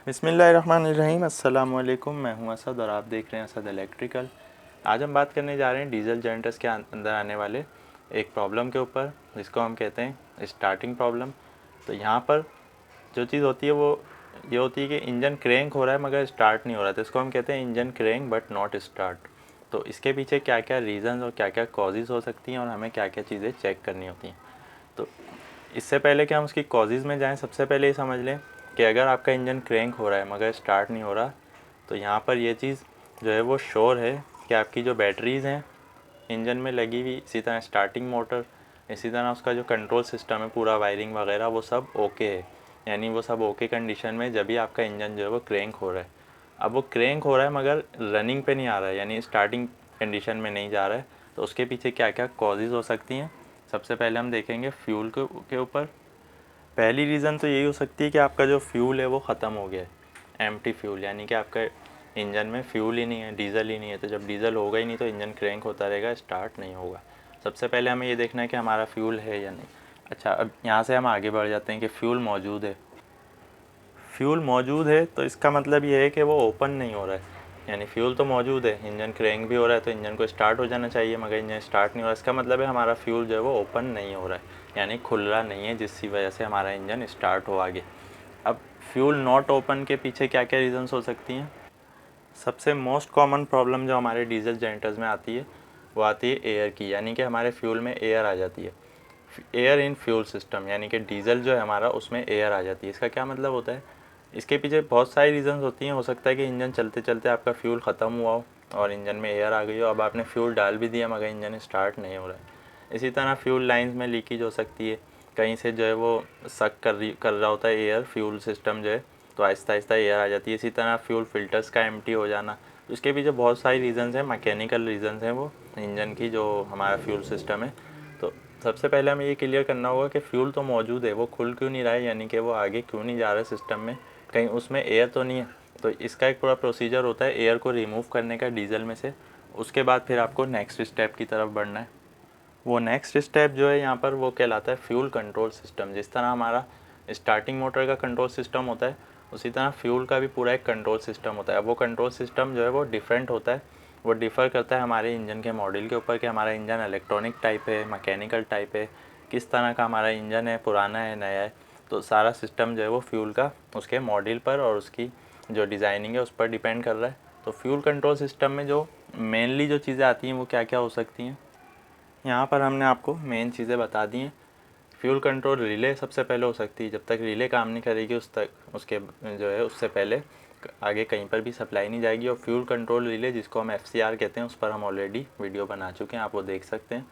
बिस्मिल्लाहिर्रहमानिर्रहीम। अस्सलाम वालेकुम। मैं हूं असद और आप देख रहे हैं असद इलेक्ट्रिकल। आज हम बात करने जा रहे हैं डीजल जनरेटर्स के अंदर आने वाले एक प्रॉब्लम के ऊपर, जिसको हम कहते हैं स्टार्टिंग प्रॉब्लम। तो यहाँ पर जो चीज़ होती है वो ये होती है कि इंजन क्रैंक हो रहा है मगर स्टार्ट नहीं हो रहा है, तो इसको हम कहते हैं engine crank but not start. तो इसके पीछे क्या क्या रीज़न और क्या क्या कॉजेज़ हो सकती हैं और हमें क्या क्या चीज़ें चेक करनी होती हैं। तो इससे पहले कि हम उसकी कॉजेज़ में जाएं, सबसे पहले ये समझ लें कि अगर आपका इंजन क्रैंक हो रहा है मगर स्टार्ट नहीं हो रहा, तो यहाँ पर ये चीज़ जो है वो श्योर है कि आपकी जो बैटरीज़ हैं इंजन में लगी हुई, इसी तरह स्टार्टिंग मोटर, इसी तरह उसका जो कंट्रोल सिस्टम है पूरा वायरिंग वगैरह, वो सब ओके है। यानी वो सब ओके कंडीशन में जब भी आपका इंजन जो है वो क्रैंक हो रहा है। अब वो क्रैंक हो रहा है मगर रनिंग पे नहीं आ रहा है, यानी स्टार्टिंग कंडीशन में नहीं जा रहा है, तो उसके पीछे क्या क्या कॉजेज़ हो सकती हैं। सबसे पहले हम देखेंगे फ्यूल के ऊपर। पहली रीज़न तो यही हो सकती है कि आपका जो फ्यूल है वो ख़त्म हो गया है, एम्प्टी फ्यूल, यानी कि आपका इंजन में फ्यूल ही नहीं है, डीजल ही नहीं है। तो जब डीजल होगा ही नहीं तो इंजन क्रैंक होता रहेगा, स्टार्ट नहीं होगा। सबसे पहले हमें ये देखना है कि हमारा फ्यूल है या नहीं। अच्छा, अब यहाँ से हम आगे बढ़ जाते हैं कि फ्यूल मौजूद है। फ्यूल मौजूद है तो इसका मतलब ये है कि वो ओपन नहीं हो रहा है, यानी फ्यूल तो मौजूद है, इंजन क्रैंक भी हो रहा है, तो इंजन को स्टार्ट हो जाना चाहिए मगर इंजन स्टार्ट नहीं हो रहा। इसका मतलब है हमारा फ्यूल जो है वो ओपन नहीं हो रहा है, यानी खुल रहा नहीं है, जिसकी वजह से हमारा इंजन स्टार्ट हो आगे। अब फ्यूल नॉट ओपन के पीछे क्या क्या रीज़न्स हो सकती हैं। सबसे मोस्ट कॉमन प्रॉब्लम जो हमारे डीजल जनरेटर्स में आती है वो आती है एयर की, यानी कि हमारे फ्यूल में एयर आ जाती है। एयर इन फ्यूल सिस्टम, यानी कि डीजल जो है हमारा उसमें एयर आ जाती है। इसका क्या मतलब होता है, इसके पीछे बहुत सारी रीज़न्स होती हैं। हो सकता है कि इंजन चलते चलते आपका फ्यूल ख़त्म हुआ हो और इंजन में एयर आ गई हो, अब आपने फ्यूल डाल भी दिया मगर इंजन स्टार्ट नहीं हो रहा है। इसी तरह फ्यूल लाइंस में लीकेज हो सकती है, कहीं से जो है वो सक कर रहा होता है एयर फ्यूल सिस्टम जो है, तो आहिस्ता आहिस्ता एयर आ जाती है। इसी तरह फ्यूल फिल्टर्स का एम्प्टी हो जाना, तो इसके पीछे बहुत सारी रीज़न्स हैं, मैकेनिकल रीज़न्स हैं वो इंजन की, जो हमारा फ्यूल सिस्टम है। तो सबसे पहले हमें ये क्लियर करना होगा कि फ्यूल तो मौजूद है, वो खुल क्यों नहीं रहा है, यानी कि वो आगे क्यों नहीं जा रहा है सिस्टम में, कहीं उसमें एयर तो नहीं है। तो इसका एक पूरा प्रोसीजर होता है एयर को रिमूव करने का डीजल में से। उसके बाद फिर आपको नेक्स्ट स्टेप की तरफ बढ़ना है। वो नेक्स्ट स्टेप जो है यहाँ पर वो कहलाता है फ्यूल कंट्रोल सिस्टम। जिस तरह हमारा स्टार्टिंग मोटर का कंट्रोल सिस्टम होता है, उसी तरह फ्यूल का भी पूरा एक कंट्रोल सिस्टम होता है। अब वो कंट्रोल सिस्टम जो है वो डिफरेंट होता है, वो डिफ़र करता है हमारे इंजन के मॉडल के ऊपर कि हमारा इंजन इलेक्ट्रॉनिक टाइप है, मैकेनिकल टाइप है, किस तरह का हमारा इंजन है, पुराना है, नया है। तो सारा सिस्टम जो है वो फ्यूल का उसके मॉडल पर और उसकी जो डिज़ाइनिंग है उस पर डिपेंड कर रहा है। तो फ्यूल कंट्रोल सिस्टम में जो मेनली जो चीज़ें आती हैं वो क्या क्या हो सकती हैं, यहाँ पर हमने आपको मेन चीज़ें बता दी हैं। फ्यूल कंट्रोल रिले सबसे पहले हो सकती है, जब तक रिले काम नहीं करेगी उस तक उसके जो है उससे पहले आगे कहीं पर भी सप्लाई नहीं जाएगी। और फ्यूल कंट्रोल रिले, जिसको हम FCR कहते हैं, उस पर हम ऑलरेडी वीडियो बना चुके हैं, आप वो देख सकते हैं।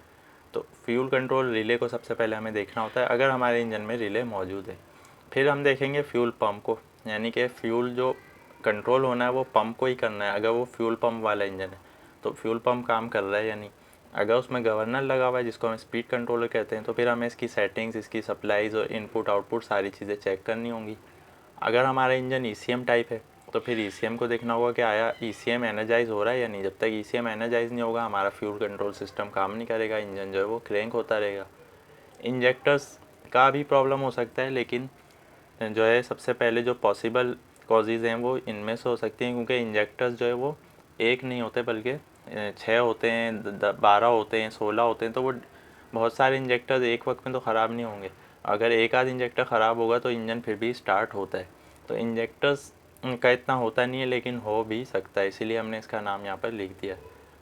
तो फ्यूल कंट्रोल रिले को सबसे पहले हमें देखना होता है अगर हमारे इंजन में रिले मौजूद है। फिर हम देखेंगे फ्यूल पम्प को, यानी कि फ्यूल जो कंट्रोल होना है वो पम्प को ही करना है। अगर वो फ्यूल पम्प वाला इंजन है तो फ्यूल पम्प काम कर रहा है या नहीं। अगर उसमें गवर्नर लगा हुआ है, जिसको हम स्पीड कंट्रोलर कहते हैं, तो फिर हमें इसकी सेटिंग्स, इसकी सप्लाईज़ और इनपुट आउटपुट सारी चीज़ें चेक करनी होंगी। अगर हमारा इंजन ECM टाइप है तो फिर ECM को देखना होगा कि आया ECM एनर्जाइज हो रहा है या नहीं। जब तक ECM एनर्जाइज नहीं होगा हमारा फ्यूल कंट्रोल सिस्टम काम नहीं करेगा, इंजन जो है वो क्रैंक होता रहेगा। इंजेक्टर्स का भी प्रॉब्लम हो सकता है, लेकिन जो है सबसे पहले जो पॉसिबल कॉजेज़ हैं वो इनमें से हो सकती हैं, क्योंकि इंजेक्टर्स जो है वो एक नहीं होते बल्कि 6 होते हैं, 12 होते हैं, 16 होते हैं। तो वो बहुत सारे इंजेक्टर्स एक वक्त में तो ख़राब नहीं होंगे। अगर एक आध इंजेक्टर ख़राब होगा तो इंजन फिर भी स्टार्ट होता है। तो इंजेक्टर्स का इतना होता नहीं है, लेकिन हो भी सकता है, इसीलिए हमने इसका नाम यहाँ पर लिख दिया।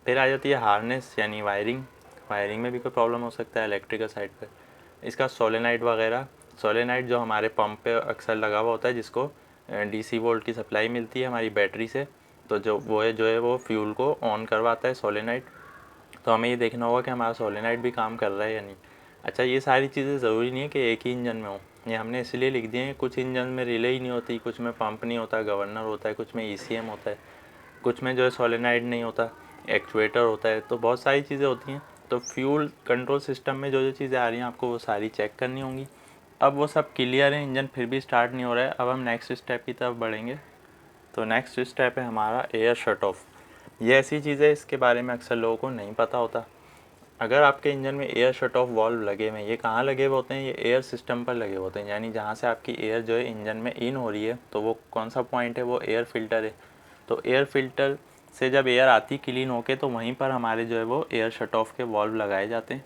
फिर आ जाती है हार्नेस यानी वायरिंग। वायरिंग में भी कोई प्रॉब्लम हो सकता है इलेक्ट्रिकल साइड पर। इसका सोलेनाइड वगैरह, सोलेनाइड जो हमारे पंप पे अक्सर लगा हुआ होता है, जिसको DC वोल्ट की सप्लाई मिलती है हमारी बैटरी से, तो जो है वो फ्यूल को ऑन करवाता है सोलेनाइड। तो हमें ये देखना होगा कि हमारा सोलेनाइड भी काम कर रहा है या नहीं। अच्छा, ये सारी चीज़ें ज़रूरी नहीं है कि एक ही इंजन में हो, ये हमने इसलिए लिख दिए हैं। कुछ इंजन में रिले ही नहीं होती, कुछ में पंप नहीं होता, गवर्नर होता है, कुछ में ECM होता है, कुछ में जो है सोलेनाइड नहीं होता, एक्चुएटर होता है। तो बहुत सारी चीज़ें होती हैं। तो फ्यूल कंट्रोल सिस्टम में जो जो चीज़ें आ रही हैं आपको वो सारी चेक करनी होंगी। अब वो सब क्लियर है, इंजन फिर भी स्टार्ट नहीं हो रहा है, अब हम नेक्स्ट स्टेप की तरफ बढ़ेंगे। तो नेक्स्ट स्टेप है हमारा एयर शट ऑफ। ये ऐसी चीज़ है इसके बारे में अक्सर लोगों को नहीं पता होता। अगर आपके इंजन में एयर शट ऑफ वाल्व लगे हुए हैं, ये कहाँ लगे हुए होते हैं, ये एयर सिस्टम पर लगे होते हैं, यानी जहाँ से आपकी एयर जो है इंजन में इन हो रही है, तो वो कौन सा पॉइंट है, वो एयर फिल्टर है। तो एयर फिल्टर से जब एयर आती क्लीन होके, तो वहीं पर हमारे जो है वो एयर शट ऑफ के वाल्व लगाए जाते हैं।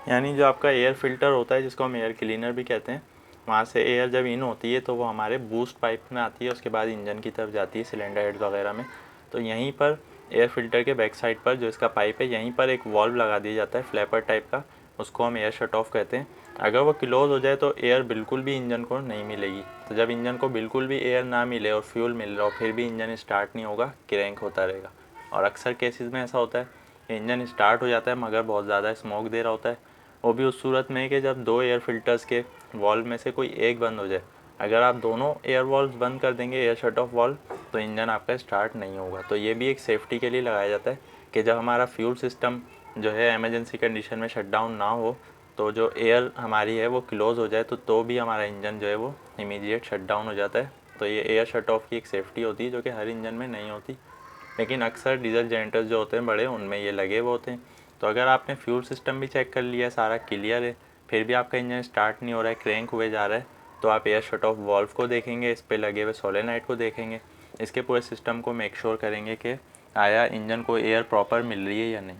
यानी जो आपका एयर फिल्टर होता है, जिसको हम एयर क्लीनर भी कहते हैं, वहाँ से एयर जब इन होती है तो वो हमारे बूस्ट पाइप में आती है, उसके बाद इंजन की तरफ जाती है सिलेंडर हेड वगैरह में। तो यहीं पर एयर फिल्टर के बैक साइड पर जो इसका पाइप है, यहीं पर एक वाल्व लगा दिया जाता है फ्लैपर टाइप का, उसको हम एयर शट ऑफ कहते हैं। अगर वो क्लोज हो जाए तो एयर बिल्कुल भी इंजन को नहीं मिलेगी। तो जब इंजन को बिल्कुल भी एयर ना मिले और फ्यूल मिल रहा हो, फिर भी इंजन स्टार्ट नहीं होगा, क्रैंक होता रहेगा। और अक्सर केसेस में ऐसा होता है कि इंजन स्टार्ट हो जाता है मगर बहुत ज़्यादा स्मोक दे रहा होता है। वो भी उस सूरत में कि जब दो एयर फिल्टर्स के वॉल्व में से कोई एक बंद हो जाए। अगर आप दोनों एयर वॉल्व बंद कर देंगे, एयर शट ऑफ वॉल्व, तो इंजन आपका स्टार्ट नहीं होगा। तो ये भी एक सेफ्टी के लिए लगाया जाता है कि जब हमारा फ्यूल सिस्टम जो है एमरजेंसी कंडीशन में शट डाउन ना हो, तो जो एयर हमारी है वो क्लोज़ हो जाए, तो भी हमारा इंजन जो है वो इमीडिएट शट डाउन हो जाता है। तो ये एयर शट ऑफ की एक सेफ्टी होती है जो कि हर इंजन में नहीं होती, लेकिन अक्सर डीजल जनरेटर्स जो होते हैं बड़े, उनमें ये लगे हुए होते हैं। तो अगर आपने फ्यूल सिस्टम भी चेक कर लिया है, सारा क्लियर है, फिर भी आपका इंजन स्टार्ट नहीं हो रहा है, क्रैंक हुए जा रहा है, तो आप एयर शट ऑफ वाल्व को देखेंगे, इस पर लगे हुए सोलेनोइड को देखेंगे, इसके पूरे सिस्टम को मेक श्योर करेंगे कि आया इंजन को एयर प्रॉपर मिल रही है या नहीं।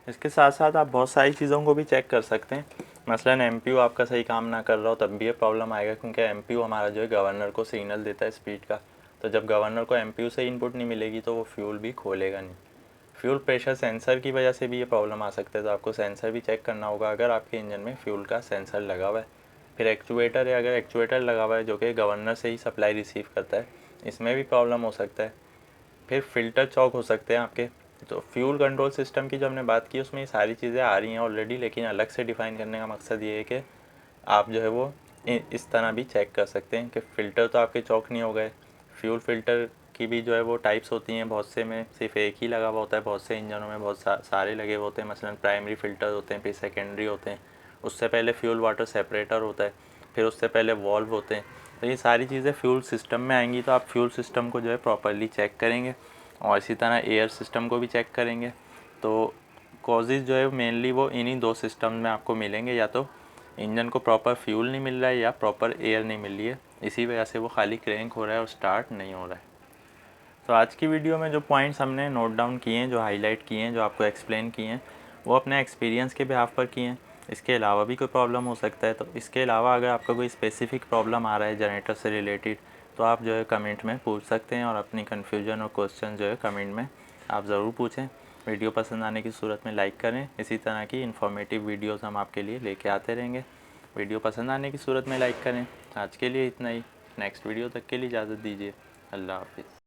इसके साथ साथ आप बहुत सारी चीज़ों को भी चेक कर सकते हैं। मसलन एमपीयू आपका सही काम ना कर रहा हो, तब भी ये प्रॉब्लम आएगा, क्योंकि एमपीयू हमारा जो है गवर्नर को सिग्नल देता है स्पीड का। तो जब गवर्नर को एमपीयू से इनपुट नहीं मिलेगी तो वो फ्यूल भी खोलेगा नहीं। फ्यूल प्रेशर सेंसर की वजह से भी ये प्रॉब्लम आ सकता है, तो आपको सेंसर भी चेक करना होगा अगर आपके इंजन में फ्यूल का सेंसर लगा हुआ है। फिर एक्चुएटर है, अगर एक्चुएटर लगा हुआ है जो कि गवर्नर से ही सप्लाई रिसीव करता है, इसमें भी प्रॉब्लम हो सकता है। फिर फ़िल्टर चौक हो सकते हैं आपके। तो फ्यूल कंट्रोल सिस्टम की जो हमने बात की, उसमें ये सारी चीज़ें आ रही हैं ऑलरेडी, लेकिन अलग से डिफ़ाइन करने का मकसद ये है कि आप जो है वो इस तरह भी चेक कर सकते हैं कि फ़िल्टर तो आपके चौक नहीं हो गए। फ्यूल फ़िल्टर की भी जो है वो टाइप्स होती हैं, बहुत से में सिर्फ एक ही लगा हुआ होता है, बहुत से इंजनों में बहुत सारे लगे हुए होते हैं। मसलन प्राइमरी फ़िल्टर होते हैं, फिर सेकेंडरी होते हैं, उससे पहले फ्यूल वाटर सेपरेटर होता है, फिर उससे पहले वॉल्व होते हैं। तो ये सारी चीज़ें फ्यूल सिस्टम में आएंगी, तो आप फ्यूल सिस्टम को जो है प्रॉपरली चेक करेंगे और इसी तरह एयर सिस्टम को भी चेक करेंगे। तो कॉजेज़ जो है मेनली वो इन्हीं दो सिस्टम में आपको मिलेंगे, या तो इंजन को प्रॉपर फ्यूल नहीं मिल रहा है या प्रॉपर एयर नहीं मिल रही है, इसी वजह से वो खाली क्रैंक हो रहा है और स्टार्ट नहीं हो रहा है। तो आज की वीडियो में जो पॉइंट्स हमने नोट डाउन किए हैं, जो हाईलाइट किए हैं, जो आपको एक्सप्लेन किए हैं, वो अपने एक्सपीरियंस के बिहाफ पर किए हैं। इसके अलावा भी कोई प्रॉब्लम हो सकता है, तो इसके अलावा अगर आपका कोई स्पेसिफिक प्रॉब्लम आ रहा है जनरेटर से रिलेटेड, तो आप जो है कमेंट में पूछ सकते हैं और अपनी कन्फ्यूजन और क्वेश्चन जो है कमेंट में आप ज़रूर पूछें। वीडियो पसंद आने की सूरत में लाइक करें, इसी तरह की इन्फॉर्मेटिव वीडियोज़ हम आपके लिए लेके आते रहेंगे। वीडियो पसंद आने की सूरत में लाइक करें। आज के लिए इतना ही, नेक्स्ट वीडियो तक के लिए इजाज़त दीजिए। अल्लाह हाफिज़।